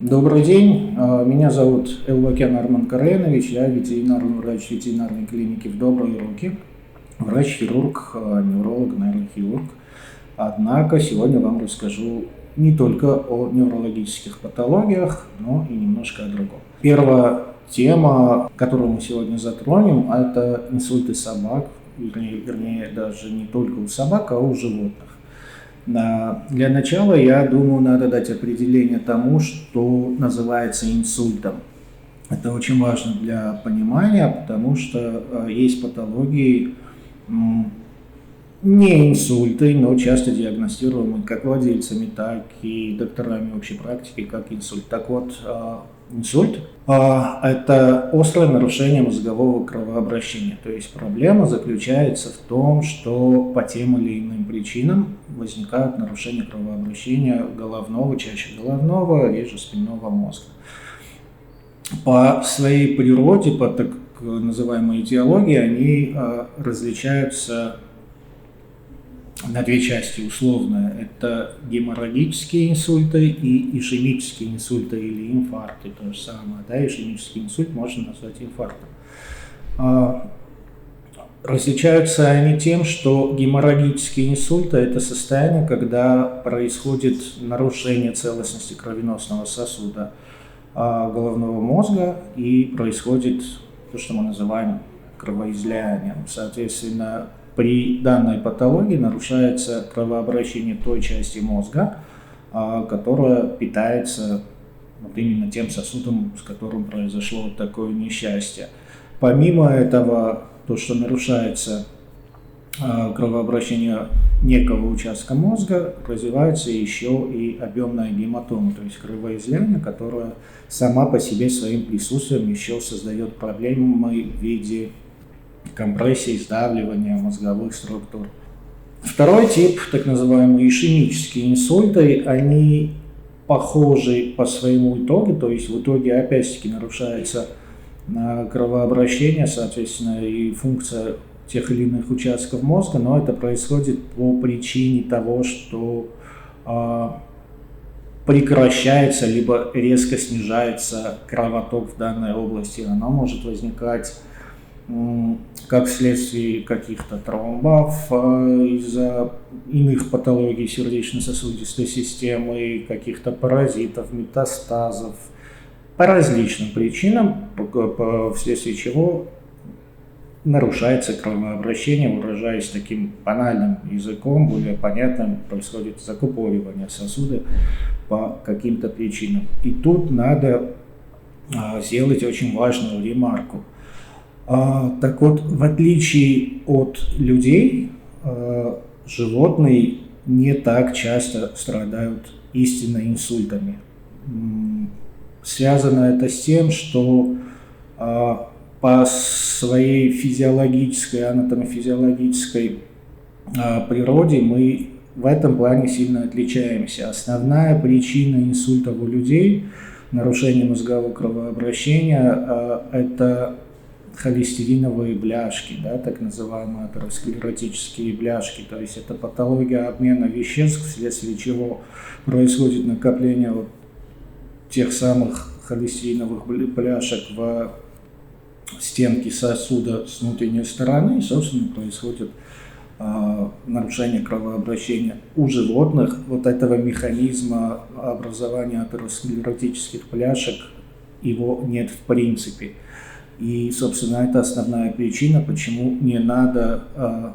Добрый день, меня зовут Элвакян Арман Каренович, я ветеринарный врач ветеринарной клиники «В добрые руки», врач-хирург, невролог, нейрохирург. Однако сегодня вам расскажу не только о неврологических патологиях, но и немножко о другом. Первая тема, которую мы сегодня затронем, это инсульты собак, вернее даже не только у собак, а у животных. Для начала, я думаю, надо дать определение тому, что называется инсультом. Это очень важно для понимания, потому что есть патологии, не инсульты, но часто диагностируемые как владельцами, так и докторами общей практики, как инсульт. Так вот, инсульт – это острое нарушение мозгового кровообращения. То есть проблема заключается в том, что по тем или иным причинам возникают нарушения кровообращения головного, чаще головного, реже спинного мозга. По своей природе, по так называемой этиологии, они различаются на две части условно. Это геморрагические инсульты и ишемические инсульты или инфаркты. То же самое. Да? Ишемический инсульт можно назвать инфарктом. Различаются они тем, что геморрагические инсульты – это состояние, когда происходит нарушение целостности кровеносного сосуда головного мозга и происходит то, что мы называем кровоизлиянием. Соответственно, при данной патологии нарушается кровообращение той части мозга, которая питается вот именно тем сосудом, с которым произошло вот такое несчастье. Помимо этого, то, что нарушается кровообращение некого участка мозга, развивается еще и объемная гематома, то есть кровоизлияние, которое сама по себе своим присутствием еще создает проблемы в виде компрессии, сдавливания мозговых структур. Второй тип, так называемые ишемические инсульты, они похожи по своему итогу, то есть в итоге опять-таки нарушается кровообращение, соответственно, и функция тех или иных участков мозга, но это происходит по причине того, что прекращается либо резко снижается кровоток в данной области. Оно может возникать как вследствие каких-то тромбов, из-за иных патологий сердечно-сосудистой системы, каких-то паразитов, метастазов, по различным причинам, вследствие чего нарушается кровообращение, выражаясь таким банальным языком, более понятным, происходит закупоривание сосуда по каким-то причинам. И тут надо сделать очень важную ремарку. Так вот, в отличие от людей, животные не так часто страдают истинно инсультами. Связано это с тем, что по своей физиологической, анатомофизиологической природе мы в этом плане сильно отличаемся. Основная причина инсультов у людей, нарушение мозгового кровообращения, это холестериновые бляшки, да, так называемые атеросклеротические бляшки. То есть это патология обмена веществ, вследствие чего происходит накопление вот тех самых холестериновых бляшек в стенки сосуда с внутренней стороны, и, собственно, происходит нарушение кровообращения. У животных вот этого механизма образования атеросклеротических бляшек его нет в принципе. И, собственно, это основная причина, почему не надо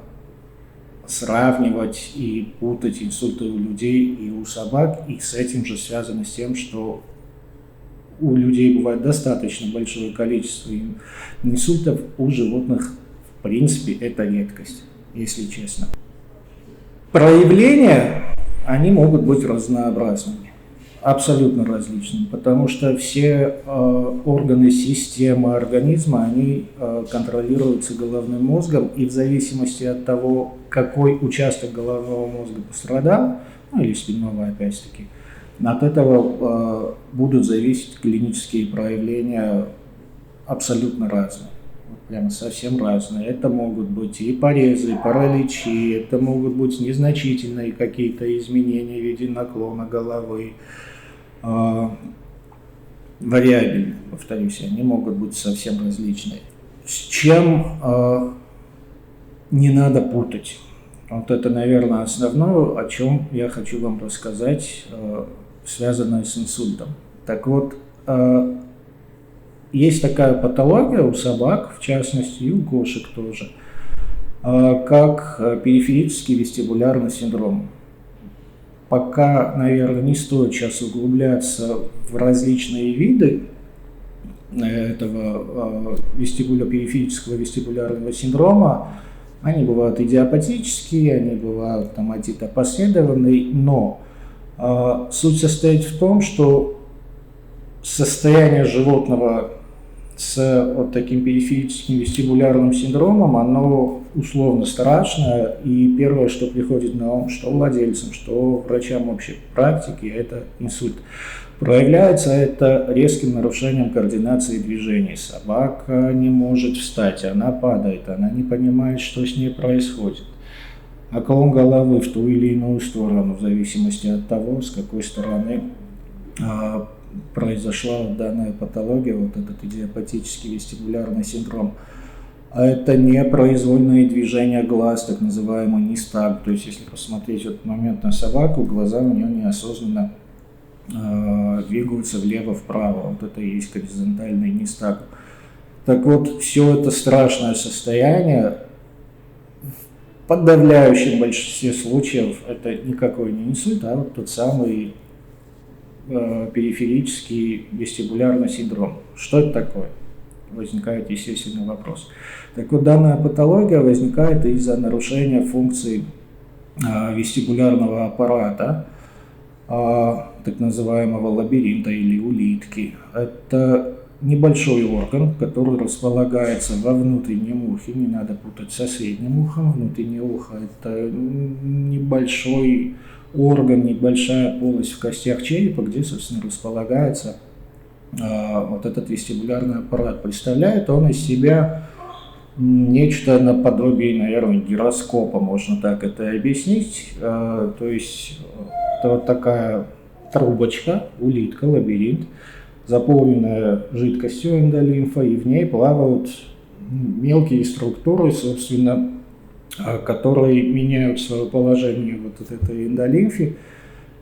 сравнивать и путать инсульты у людей и у собак. И с этим же связано с тем, что у людей бывает достаточно большое количество инсультов, у животных, в принципе, это редкость, если честно. Проявления, они могут быть разнообразными. Абсолютно различными, потому что все органы системы организма, они контролируются головным мозгом, и в зависимости от того, какой участок головного мозга пострадал, ну или спинного опять-таки, от этого будут зависеть клинические проявления абсолютно разные. Прямо совсем разные. Это могут быть и порезы, и параличи, это могут быть незначительные какие-то изменения в виде наклона головы, вариабельны, повторюсь, они могут быть совсем различные. С чем не надо путать? Вот это, наверное, основное, о чем я хочу вам рассказать, связанное с инсультом. Так вот, есть такая патология у собак, в частности, и у кошек тоже, как периферический вестибулярный синдром. Пока, наверное, не стоит сейчас углубляться в различные виды этого периферического вестибулярного синдрома. Они бывают идиопатические, они бывают отит-опосредованные, но суть состоит в том, что состояние животного с вот таким периферическим вестибулярным синдромом, оно условно страшное, и первое, что приходит на ум, что владельцам, что врачам общей практики, это инсульт. Проявляется это резким нарушением координации движений. Собака не может встать, она падает, она не понимает, что с ней происходит. Наклон головы в ту или иную сторону, в зависимости от того, с какой стороны произошла данная патология, вот этот идиопатический вестибулярный синдром. Это непроизвольные движения глаз, так называемый нистаг. То есть, если посмотреть в этот момент на собаку, глаза у нее неосознанно двигаются влево-вправо. Вот это и есть горизонтальный нистаг. Так вот, все это страшное состояние в подавляющем большинстве случаев это никакой не инсульт, а вот тот самый периферический вестибулярный синдром. Что это такое? Возникает естественный вопрос. Так вот, данная патология возникает из-за нарушения функций вестибулярного аппарата, так называемого лабиринта или улитки. Это небольшой орган, который располагается во внутреннем ухе, не надо путать со средним ухом. Внутреннее ухо – это небольшой орган, небольшая полость в костях черепа, где, собственно, располагается вот этот вестибулярный аппарат. Представляет он из себя нечто наподобие, наверное, гироскопа, можно так это объяснить. То есть это вот такая трубочка, улитка, лабиринт, заполненная жидкостью эндолимфа, и в ней плавают мелкие структуры, собственно, которые меняют свое положение вот от этой эндолимфе,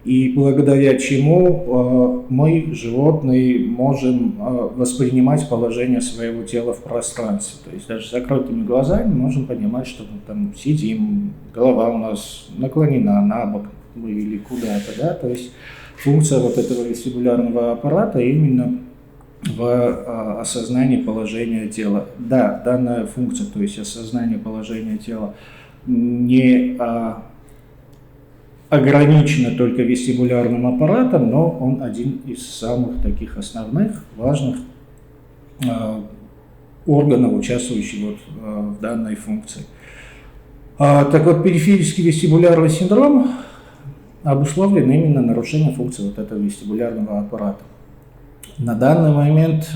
и благодаря чему мы, животные, можем воспринимать положение своего тела в пространстве. То есть даже с закрытыми глазами можем понимать, что мы там сидим, голова у нас наклонена на бок или куда-то, да, то есть функция вот этого вестибулярного аппарата именно в осознании положения тела. Да, данная функция, то есть осознание положения тела, не ограничена только вестибулярным аппаратом, но он один из самых таких основных, важных органов, участвующих вот в данной функции. Так вот, периферический вестибулярный синдром обусловлен именно нарушением функции вот этого вестибулярного аппарата. На данный момент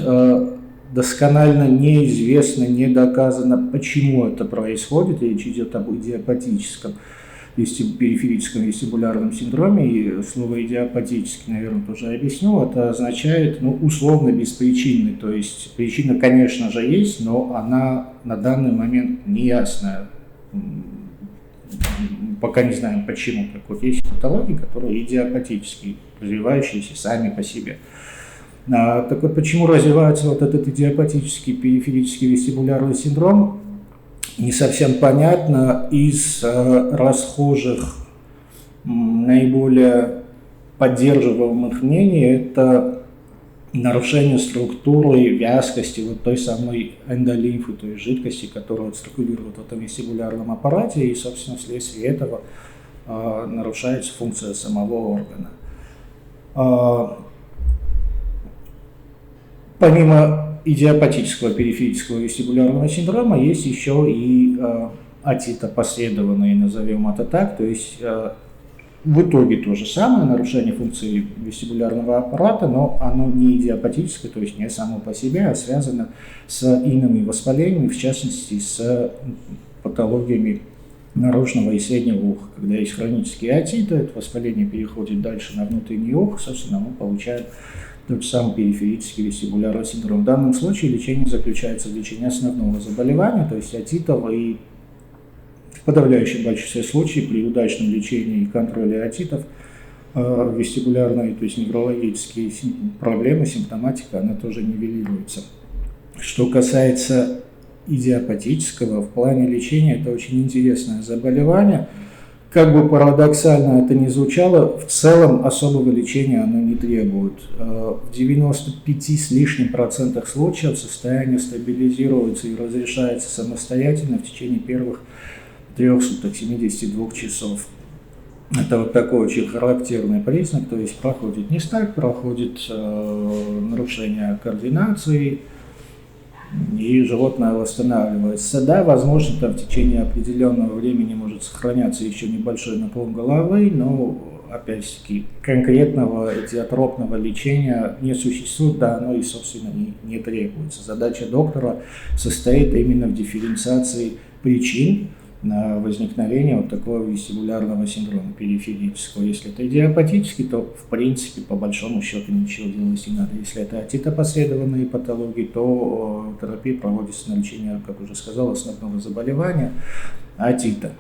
досконально неизвестно, не доказано, почему это происходит. Речь идет об идиопатическом периферическом вестибулярном синдроме, и слово идиопатический, наверное, тоже объясню. Это означает, условно беспричинный, то есть причина, конечно же, есть, но она на данный момент неясная. Пока не знаем почему. Так вот, есть патологии, которые идиопатические, развивающиеся сами по себе. Так вот, почему развивается вот этот идиопатический периферический вестибулярный синдром, не совсем понятно. Из расхожих, наиболее поддерживаемых мнений это нарушение структуры вязкости вот той самой эндолимфы, то есть жидкости, которая циркулирует в этом вестибулярном аппарате, и, собственно, вследствие этого нарушается функция самого органа. Помимо идиопатического периферического вестибулярного синдрома есть еще и атитопоследованные, назовем это так, то есть в итоге то же самое, нарушение функции вестибулярного аппарата, но оно не идиопатическое, то есть не само по себе, а связано с иными воспалениями, в частности с патологиями наружного и среднего уха. Когда есть хронические отиты, это воспаление переходит дальше на внутреннее ухо, собственно, мы получаем тот же самый периферический вестибулярный синдром. В данном случае лечение заключается в лечении основного заболевания, то есть отитов, и в подавляющем большинстве случаев при удачном лечении и контроле отитов вестибулярные, то есть неврологические проблемы, симптоматика, она тоже нивелируется. Что касается идиопатического, в плане лечения это очень интересное заболевание. Как бы парадоксально это ни звучало, в целом особого лечения оно не требует. В 95 с лишним процентах случаев состояние стабилизируется и разрешается самостоятельно в течение первых 3 суток, 72 часов. Это вот такой очень характерный признак, то есть проходит нестальг, проходит нарушение координации, и животное восстанавливается. Да, возможно, там в течение определенного времени может сохраняться еще небольшой наклон головы, но, опять-таки, конкретного идиотропного лечения не существует, да, оно и, собственно, не требуется. Задача доктора состоит именно в дифференциации причин возникновения вот такого вестибулярного синдрома периферического. Если это идиопатический, то в принципе по большому счету ничего делать не надо. Если это отитопоследованные патологии, то терапия проводится на лечение, как уже сказал, основного заболевания отита.